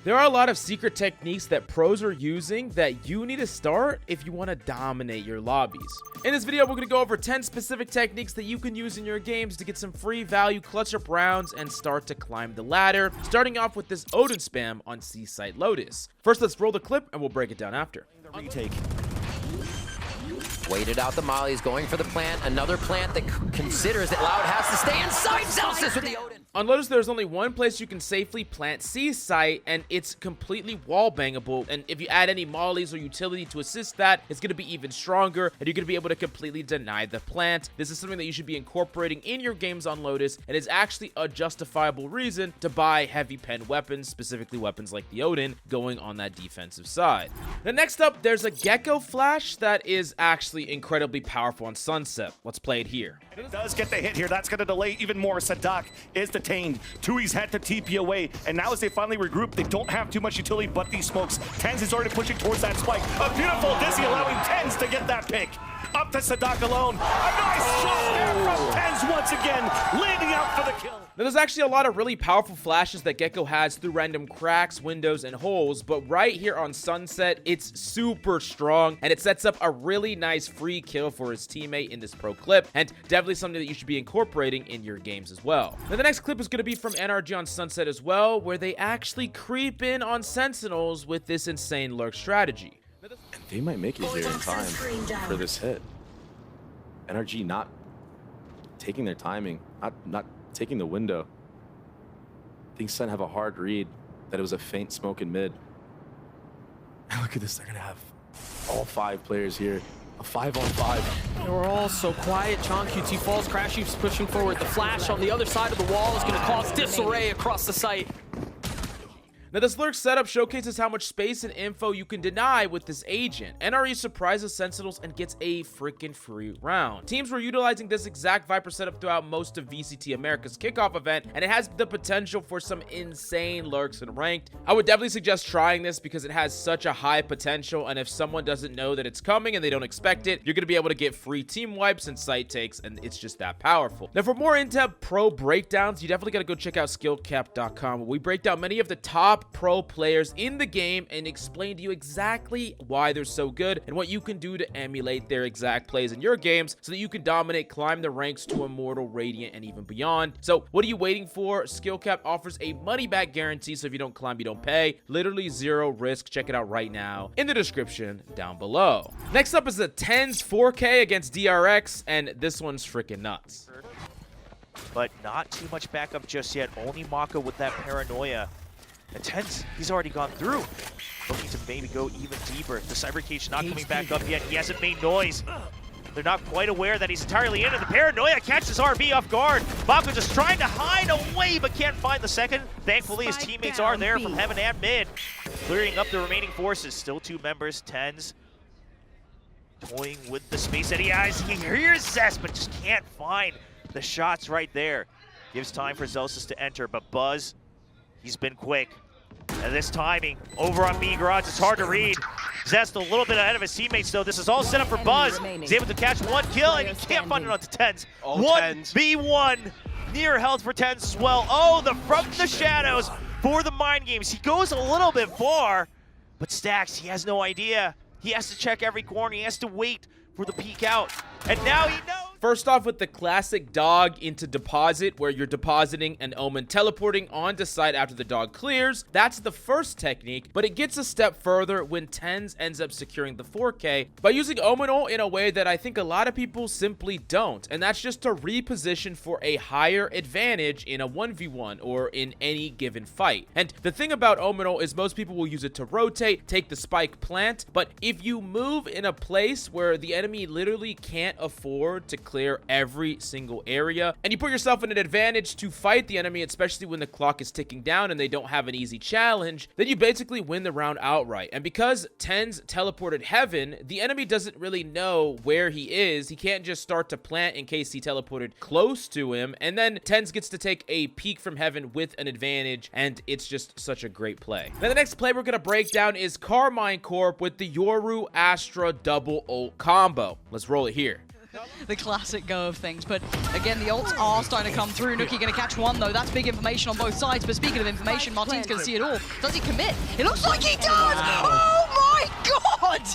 There are a lot of secret techniques that pros are using that you need to start if you want to dominate your lobbies. In this video, we're going to go over 10 specific techniques that you can use in your games to get some free value, clutch up rounds, and start to climb the ladder, starting off with this Odin Spam on C-Site Lotus. First, let's roll the clip and we'll break it down after. Retake. Waited out the mollies, going for the plant. Another plant that considers that Loud has to stay inside Celsius with the Odin. On Lotus, there's only one place you can safely plant C-Site, and it's completely wall bangable. And if you add any mollies or utility to assist that, it's going to be even stronger, and you're going to be able to completely deny the plant. This is something that you should be incorporating in your games on Lotus, and is actually a justifiable reason to buy heavy pen weapons, specifically weapons like the Odin, going on that defensive side. Then next up, there's a Gecko Flash that is actually incredibly powerful on Sunset. Let's play it here. It does get the hit here. That's going to delay even more. Sadak is detained. Tui's had to TP away. And now as they finally regroup, they don't have too much utility but these smokes. TenZ is already pushing towards that spike. A beautiful Dizzy allowing TenZ to get that pick. Up to Sadak alone. A nice shot there from TenZ once again, leading out for the kill. Now, there's actually a lot of really powerful flashes that Gecko has through random cracks, windows, and holes, but right here on Sunset, it's super strong, and it sets up a really nice free kill for his teammate in this pro clip, and definitely something that you should be incorporating in your games as well. Now, the next clip is going to be from NRG on Sunset as well, where they actually creep in on Sentinels with this insane lurk strategy. They might make it here in time for this hit. NRG not taking their timing, not taking the window. I think Sen have a hard read that it was a faint smoke in mid. And look at this, they're gonna have all 5 players here. A 5-on-5. They were all so quiet. Chong QT falls, Crash Heap's pushing forward. The flash on the other side of the wall is gonna cause disarray across the site. Now, this lurk setup showcases how much space and info you can deny with this agent. NRE surprises Sentinels and gets a freaking free round. Teams were utilizing this exact Viper setup throughout most of VCT America's kickoff event, and it has the potential for some insane lurks in ranked. I would definitely suggest trying this because it has such a high potential, and if someone doesn't know that it's coming and they don't expect it, you're going to be able to get free team wipes and site takes, and it's just that powerful. Now, for more in-depth pro breakdowns, you definitely got to go check out SkillCapped.com, where we break down many of the top pro players in the game and explain to you exactly why they're so good and what you can do to emulate their exact plays in your games so that you can dominate, climb the ranks to Immortal, Radiant, and even beyond. So what are you waiting for? SkillCapped offers a money-back guarantee, so if you don't climb, you don't pay. Literally zero risk. Check it out right now in the description down below. Next up is the TenZ 4K against DRX, and this one's freaking nuts. But not too much backup just yet. Only Maka with that paranoia. And TenZ, he's already gone through. Looking to maybe go even deeper. The Cyber Cage not coming back up yet. He hasn't made noise. They're not quite aware that he's entirely in, and the paranoia catches RB off guard. Maka just trying to hide away, but can't find the second. Thankfully, his teammates are there from heaven and mid, clearing up the remaining forces. Still 2 members. TenZ toying with the space that he has. He hears Zest, but just can't find the shots right there. Gives time for Zelsis to enter, but Buzz, he's been quick. And this timing over on B Garage, it's hard to read. Zest a little bit ahead of his teammates though. This is all set up for Buzz. He's able to catch 1 kill and he can't find it onto TenZ. 1v1 near health for TenZ as well. Oh, from the shadows for the mind games. He goes a little bit far, but Stacks, he has no idea. He has to check every corner. He has to wait for the peek out. And now he knows. First off with the classic dog into deposit, where you're depositing an Omen teleporting onto site after the dog clears. That's the first technique, but it gets a step further when TenZ ends up securing the 4K by using Omeno in a way that I think a lot of people simply don't, and that's just to reposition for a higher advantage in a 1v1 or in any given fight. And the thing about Omeno is most people will use it to rotate, take the spike plant, but if you move in a place where the enemy literally can't afford to clear every single area, and you put yourself in an advantage to fight the enemy, especially when the clock is ticking down and they don't have an easy challenge, then you basically win the round outright. And because TenZ teleported heaven, the enemy doesn't really know where he is. He can't just start to plant in case he teleported close to him, and then TenZ gets to take a peek from heaven with an advantage, and it's just such a great play. Now the next play we're gonna break down is Carmine Corp with the Yoru Astra double ult combo. Let's roll it here. the classic go of things. But again, the ults are starting to come through. Nuki going to catch one, though. That's big information on both sides. But speaking of information, Martin's going to see it all. Does he commit? It looks like he does! Oh my god!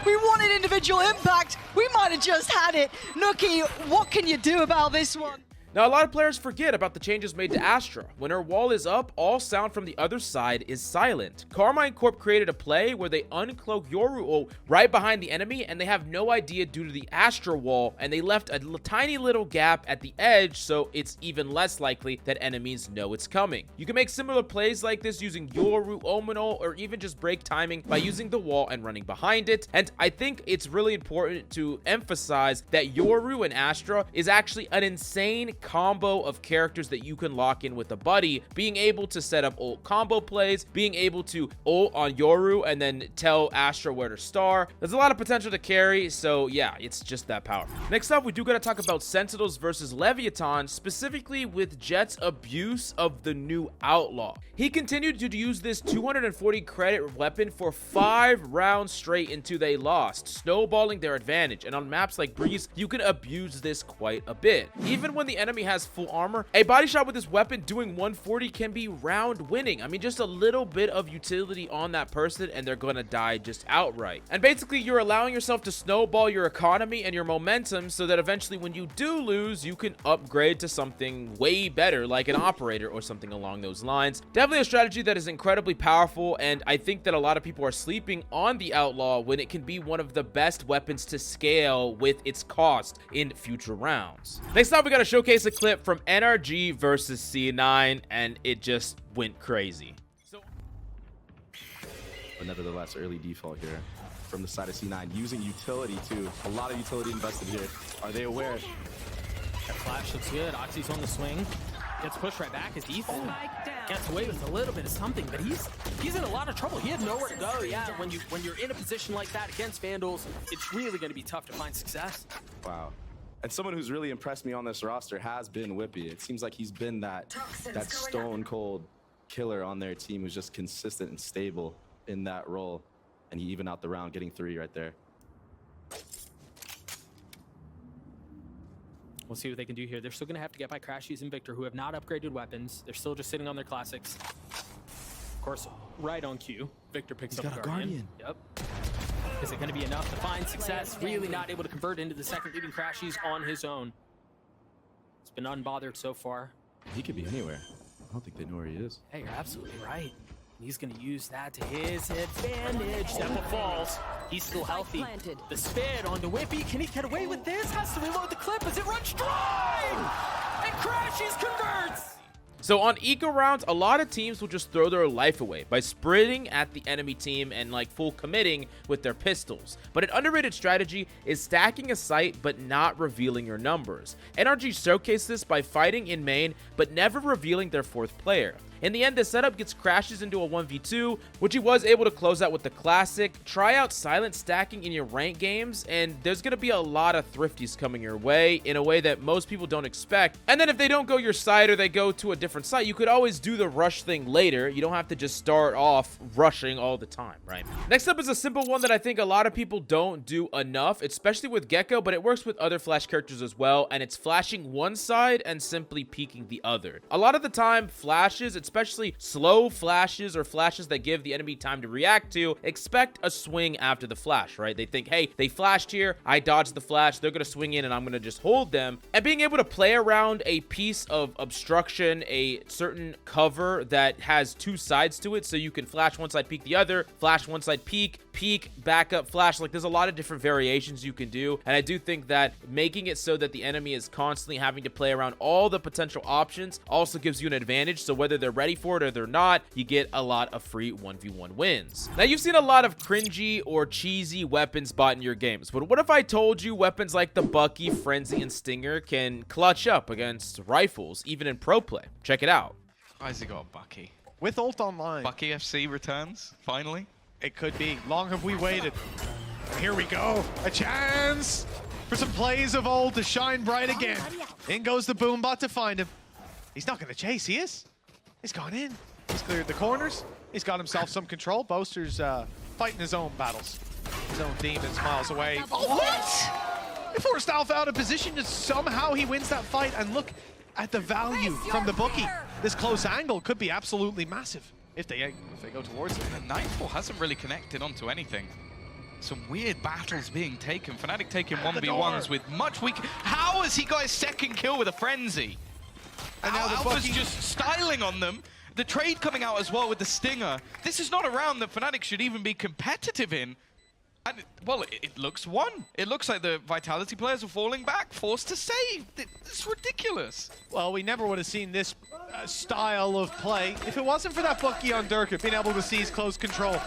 We wanted individual impact. We might have just had it. Nuki, what can you do about this one? Now, a lot of players forget about the changes made to Astra. When her wall is up, all sound from the other side is silent. Carmine Corp created a play where they uncloak Yoru right behind the enemy, and they have no idea due to the Astra wall, and they left a tiny little gap at the edge, so it's even less likely that enemies know it's coming. You can make similar plays like this using Yoru, Omeno, or even just break timing by using the wall and running behind it. And I think it's really important to emphasize that Yoru and Astra is actually an insane combo of characters that you can lock in with a buddy, being able to set up ult combo plays, being able to ult on Yoru and then tell Astra where to star. There's a lot of potential to carry, so yeah, it's just that powerful. Next up, we do gotta talk about Sentinels versus Leviathan, specifically with Jet's abuse of the new Outlaw. He continued to use this 240 credit weapon for 5 rounds straight until they lost, snowballing their advantage, and on maps like Breeze, you can abuse this quite a bit. Even when the enemy has full armor, a body shot with this weapon doing 140 can be round winning. I mean, just a little bit of utility on that person and they're gonna die just outright. And basically, you're allowing yourself to snowball your economy and your momentum so that eventually when you do lose, you can upgrade to something way better like an operator or something along those lines. Definitely a strategy that is incredibly powerful, and I think that a lot of people are sleeping on the Outlaw when it can be one of the best weapons to scale with its cost in future rounds. Next up, we got to showcase a clip from NRG versus C9, and it just went crazy. But nevertheless, early default here from the side of C9, using utility too. A lot of utility invested here. Are they aware? That flash looks good. Oxy's on the swing. Gets pushed right back. His defense gets away with a little bit of something, but he's in a lot of trouble. He had nowhere to go. Yeah, when you're in a position like that against Vandals, it's really going to be tough to find success. Wow. And someone who's really impressed me on this roster has been Whippy. It seems like he's been that stone cold killer on their team who's just consistent and stable in that role. And he even out the round, getting 3 right there. We'll see what they can do here. They're still going to have to get by Crashies and Victor, who have not upgraded weapons. They're still just sitting on their classics. Of course, right on cue, Victor picks up a Guardian. Yep. Is it going to be enough to find success? Really not able to convert into the second, leaving Crashies on his own. It's been unbothered so far. He could be anywhere. I don't think they know where he is. Hey, you're absolutely right. He's going to use that to his advantage. Temple falls. He's still healthy. The spin onto Whippy. Can he get away with this? Has to reload the clip as it runs dry! And Crashies converts! So on eco rounds, a lot of teams will just throw their life away by sprinting at the enemy team and like full committing with their pistols. But an underrated strategy is stacking a site but not revealing your numbers. NRG showcased this by fighting in main but never revealing their 4th player. In the end, the setup gets Crashes into a 1v2, which he was able to close out with the classic. Try out silent stacking in your rank games, and there's going to be a lot of thrifties coming your way in a way that most people don't expect. And then if they don't go your side or they go to a different site, you could always do the rush thing later. You don't have to just start off rushing all the time, right? Next up is a simple one that I think a lot of people don't do enough, especially with Gecko, but it works with other Flash characters as well, and it's flashing one side and simply peeking the other. A lot of the time, flashes, especially slow flashes or flashes that give the enemy time to react to, expect a swing after the flash, right? They think, hey, they flashed here, I dodged the flash, they're gonna swing in and I'm gonna just hold them. And being able to play around a piece of obstruction, a certain cover that has 2 sides to it, so you can flash one side, peek the other, flash one side, peek, back up, flash. Like, there's a lot of different variations you can do, and I do think that making it so that the enemy is constantly having to play around all the potential options also gives you an advantage. So whether they're ready for it or they're not, you get a lot of free 1v1 wins. Now, you've seen a lot of cringy or cheesy weapons bought in your games, but what if I told you weapons like the Bucky, Frenzy, and Stinger can clutch up against rifles, even in pro play? Check it out. Why has he got a Bucky? With ult online. Bucky FC returns, finally. It could be. Long have we waited. Here we go. A chance for some plays of ult to shine bright again. In goes the Boombot to find him. He's not going to chase. He is. He's gone in. He's cleared the corners. He's got himself some control. Boaster's fighting his own battles. His own demons miles away. Oh, what? They forced Alpha out of position, just somehow he wins that fight. And look at the value from the bookie. This close angle could be absolutely massive if they go towards it. Nightfall hasn't really connected onto anything. Some weird battles being taken. Fnatic taking 1v1s with much weak. How has he got his second kill with a frenzy? And now Alpha's just styling on them. The trade coming out as well with the Stinger. This is not a round that Fnatic should even be competitive in. And, well, it looks won. It looks like the Vitality players are falling back, forced to save. It's ridiculous. Well, we never would have seen this style of play if it wasn't for that bookie on Durka being able to seize close control.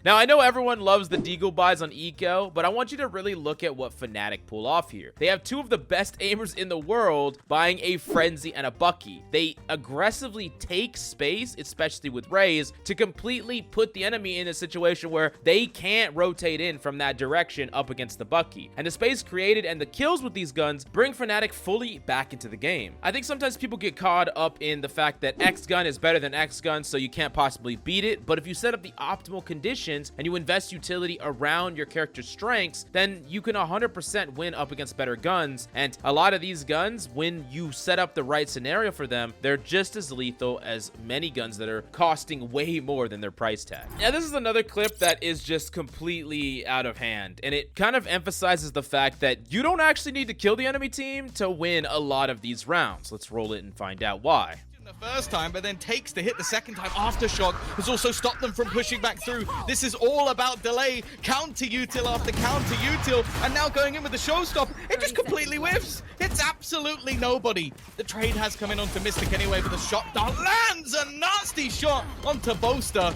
Now, I know everyone loves the Deagle buys on Eco, but I want you to really look at what Fnatic pull off here. They have two of the best aimers in the world buying a Frenzy and a Bucky. They aggressively take space, especially with Raze, to completely put the enemy in a situation where they can't rotate in from that direction up against the Bucky. And the space created and the kills with these guns bring Fnatic fully back into the game. I think sometimes people get caught up in the fact that X gun is better than X gun, so you can't possibly beat it. But if you set up the optimal conditions and you invest utility around your character's strengths, then you can 100% win up against better guns. And a lot of these guns, when you set up the right scenario for them, they're just as lethal as many guns that are costing way more than their price tag. Now, this is another clip that is just completely out of hand, and it kind of emphasizes the fact that you don't actually need to kill the enemy team to win a lot of these rounds. Let's roll it and find out why. The first time, but then takes the hit the second time. Aftershock has also stopped them from pushing back through. This is all about delay, counter util after counter util, and now going in with the showstopper. It just completely whiffs. It's absolutely nobody. The trade has come in onto Mystic anyway, but the shot lands a nasty shot onto Boaster.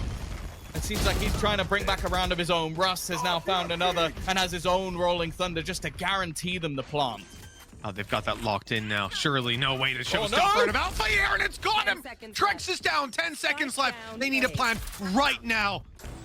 It seems like he's trying to bring back a round of his own. Russ has now found another and has his own Rolling Thunder just to guarantee them the plant. Oh, they've got that locked in now. Surely no way to show stopper out of Alpha here, and it's got him! Trex is down, 10 seconds left. They need a plan right now.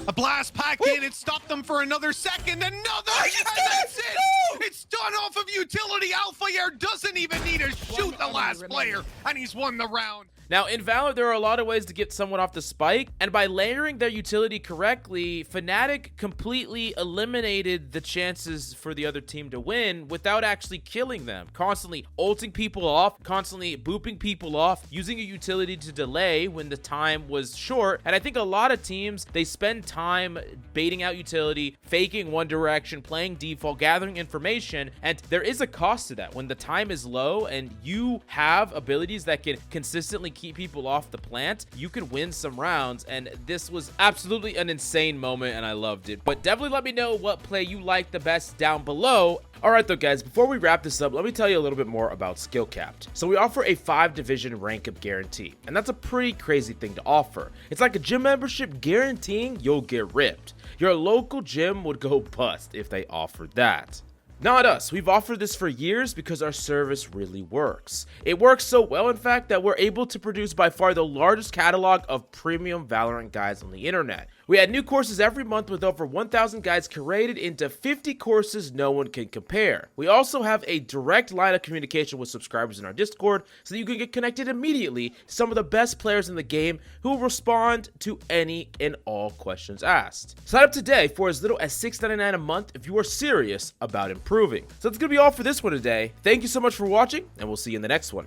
A blast pack in, it stopped them for another second, another, and that's it! It's done off of utility. Alpha Air doesn't even need to shoot the last player, and he's won the round. Now, in Valor, there are a lot of ways to get someone off the spike, and by layering their utility correctly, Fnatic completely eliminated the chances for the other team to win without actually killing them. Constantly ulting people off, constantly booping people off, using a utility to delay when the time was short. And I think a lot of teams, they spend time baiting out utility, faking one direction, playing default, gathering information, and there is a cost to that. When the time is low and you have abilities that can consistently keep people off the plant, you could win some rounds, and this was absolutely an insane moment and I loved it. But definitely let me know what play you like the best down below. Alright though guys, before we wrap this up, let me tell you a little bit more about SkillCapped. So we offer a 5-division rank up guarantee, and that's a pretty crazy thing to offer. It's like a gym membership guaranteeing you'll get ripped. Your local gym would go bust if they offered that. Not us. We've offered this for years because our service really works. It works so well, in fact, that we're able to produce by far the largest catalog of premium Valorant guides on the internet. We add new courses every month with over 1,000 guides curated into 50 courses no one can compare. We also have a direct line of communication with subscribers in our Discord so that you can get connected immediately to some of the best players in the game who will respond to any and all questions asked. Sign up today for as little as $6.99 a month if you are serious about improving. So that's going to be all for this one today. Thank you so much for watching, and we'll see you in the next one.